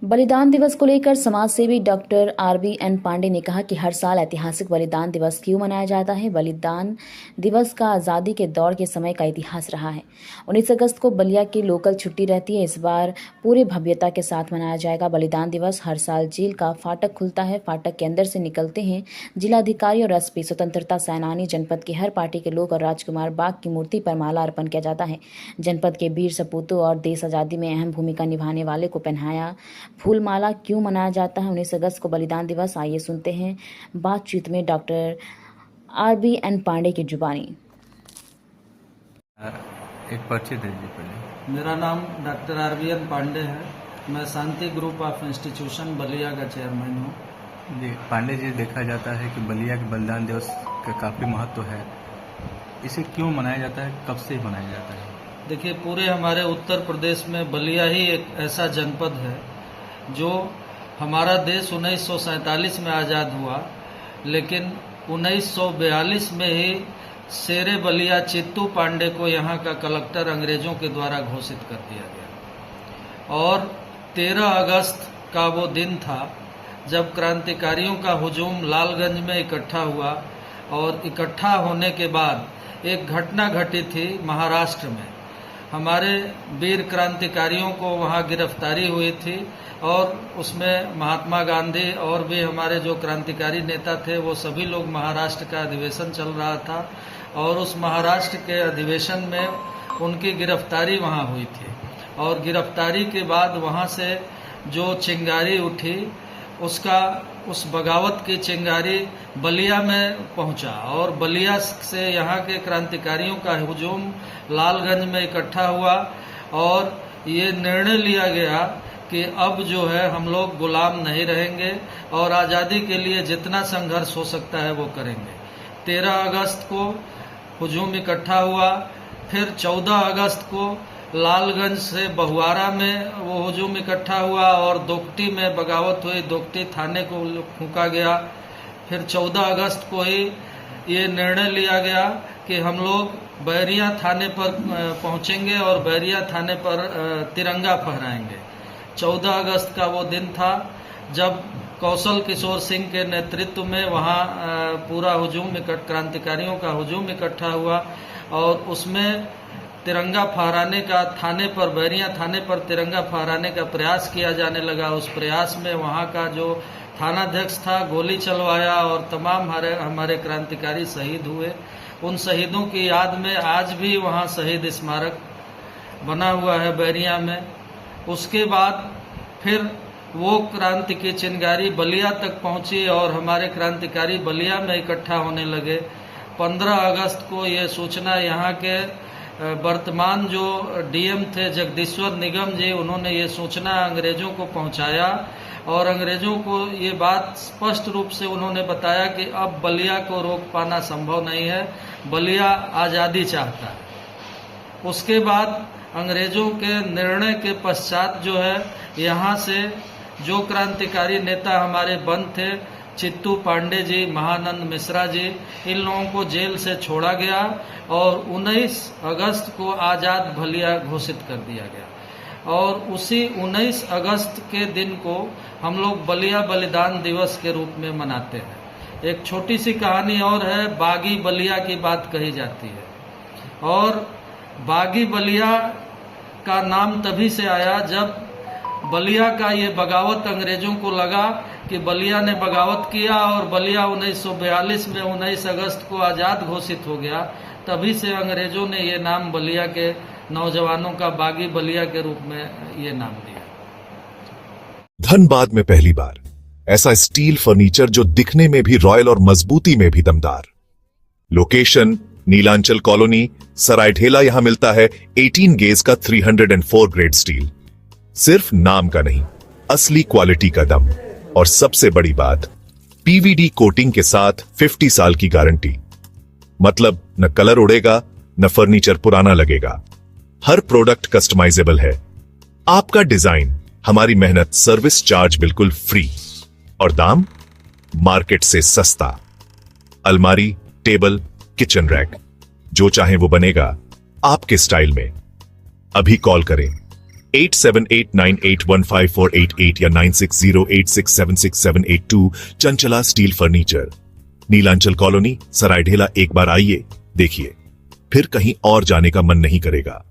बलिदान दिवस को लेकर समाज सेवी डॉक्टर RBN पांडे ने कहा कि हर साल ऐतिहासिक बलिदान दिवस क्यों मनाया जाता है। बलिदान दिवस का आज़ादी के दौर के समय का इतिहास रहा है। 19 अगस्त को बलिया की लोकल छुट्टी रहती है। इस बार पूरे भव्यता के साथ मनाया जाएगा। बलिदान दिवस हर साल जेल का फाटक खुलता है। फाटक के अंदर से निकलते हैं जिलाधिकारी और SP, स्वतंत्रता सेनानी, जनपद के हर पार्टी के लोग और राजकुमार बाग की मूर्ति पर माला अर्पण किया जाता है। जनपद के वीर सपूतों और देश आज़ादी में अहम भूमिका निभाने वाले को पहनाया फूलमाला क्यों मनाया जाता है 19 अगस्त को बलिदान दिवस। आइए सुनते हैं बातचीत में डॉक्टर RBN पांडे की जुबानी। एक परिचय दीजिए पहले। मेरा नाम डॉक्टर RBN पांडे है। मैं शांति ग्रुप ऑफ इंस्टीट्यूशन बलिया का चेयरमैन हूँ। जी पांडे जी, देखा जाता है कि बलिया के बलिदान दिवस का काफ़ी महत्व है। इसे क्यों मनाया जाता है, कब से मनाया जाता है? देखिए, पूरे हमारे उत्तर प्रदेश में बलिया ही एक ऐसा जनपद है जो हमारा देश 1947 में आज़ाद हुआ, लेकिन 1942 में ही शेरे बलिया चित्तू पांडे को यहाँ का कलेक्टर अंग्रेजों के द्वारा घोषित कर दिया गया। और 13 अगस्त का वो दिन था जब क्रांतिकारियों का हुजूम लालगंज में इकट्ठा हुआ। और इकट्ठा होने के बाद एक घटना घटी थी महाराष्ट्र में। हमारे वीर क्रांतिकारियों को वहाँ गिरफ्तारी हुई थी और उसमें महात्मा गांधी और भी हमारे जो क्रांतिकारी नेता थे वो सभी लोग, महाराष्ट्र का अधिवेशन चल रहा था और उस महाराष्ट्र के अधिवेशन में उनकी गिरफ्तारी वहाँ हुई थी। और गिरफ्तारी के बाद वहाँ से जो चिंगारी उठी, उस बगावत की चिंगारी बलिया में पहुंचा और बलिया से यहाँ के क्रांतिकारियों का हुजूम लालगंज में इकट्ठा हुआ और ये निर्णय लिया गया कि अब जो है हम लोग गुलाम नहीं रहेंगे और आज़ादी के लिए जितना संघर्ष हो सकता है वो करेंगे। 13 अगस्त को हुजूम इकट्ठा हुआ। फिर 14 अगस्त को लालगंज से बहुआरा में वो हुजूम इकट्ठा हुआ और दोकटी में बगावत हुई, दोकटी थाने को फूंका गया। फिर 14 अगस्त को ही ये निर्णय लिया गया कि हम लोग बैरिया थाने पर पहुंचेंगे और बैरिया थाने पर तिरंगा फहराएंगे। 14 अगस्त का वो दिन था जब कौशल किशोर सिंह के नेतृत्व में वहाँ पूरा हुजूम क्रांतिकारियों का हुजूम इकट्ठा हुआ और उसमें तिरंगा फहराने का थाने पर, बैरिया थाने पर तिरंगा फहराने का प्रयास किया जाने लगा। उस प्रयास में वहाँ का जो थानाध्यक्ष था गोली चलवाया और तमाम हमारे क्रांतिकारी शहीद हुए। उन शहीदों की याद में आज भी वहाँ शहीद स्मारक बना हुआ है बैरिया में। उसके बाद फिर वो क्रांति की चिंगारी बलिया तक पहुंची और हमारे क्रांतिकारी बलिया में इकट्ठा होने लगे। 15 अगस्त को ये सूचना यहाँ के वर्तमान जो DM थे जगदीश्वर निगम जी, उन्होंने ये सूचना अंग्रेजों को पहुंचाया और अंग्रेजों को ये बात स्पष्ट रूप से उन्होंने बताया कि अब बलिया को रोक पाना संभव नहीं है, बलिया आज़ादी चाहता है। उसके बाद अंग्रेजों के निर्णय के पश्चात जो है यहाँ से जो क्रांतिकारी नेता हमारे बंद थे, चित्तू पांडे जी, महानंद मिश्रा जी, इन लोगों को जेल से छोड़ा गया और 19 अगस्त को आज़ाद बलिया घोषित कर दिया गया। और उसी 19 अगस्त के दिन को हम लोग बलिया बलिदान दिवस के रूप में मनाते हैं। एक छोटी सी कहानी और है, बागी बलिया की बात कही जाती है। और बागी बलिया का नाम तभी से आया जब बलिया का ये बगावत अंग्रेजों को लगा कि बलिया ने बगावत किया और बलिया 1942 में 19 अगस्त को आज़ाद घोषित हो गया। तभी से अंग्रेजों ने ये नाम बलिया के नौजवानों का बागी बलिया के रूप में ये नाम दिया। धनबाद में पहली बार ऐसा स्टील फर्नीचर जो दिखने में भी रॉयल और मजबूती में भी दमदार। Location Nilanchal colony, Saraidhela. यहां मिलता है 18 गेज का 304 ग्रेड स्टील। सिर्फ नाम का नहीं, असली क्वालिटी का दम। और सबसे बड़ी बात, PVD कोटिंग के साथ 50 साल की गारंटी। मतलब न कलर उड़ेगा, न फर्नीचर पुराना लगेगा। हर प्रोडक्ट कस्टमाइजेबल है। आपका डिजाइन, हमारी मेहनत, सर्विस चार्ज बिल्कुल फ्री और दाम मार्केट से सस्ता। अलमारी, टेबल, किचन रैक, जो चाहे वो बनेगा आपके स्टाइल में। अभी कॉल करें 8789815488 या 9608676782। Chanchala steel furniture, Nilanchal colony, Saraidhela. एक बार आइए, देखिए, फिर कहीं और जाने का मन नहीं करेगा।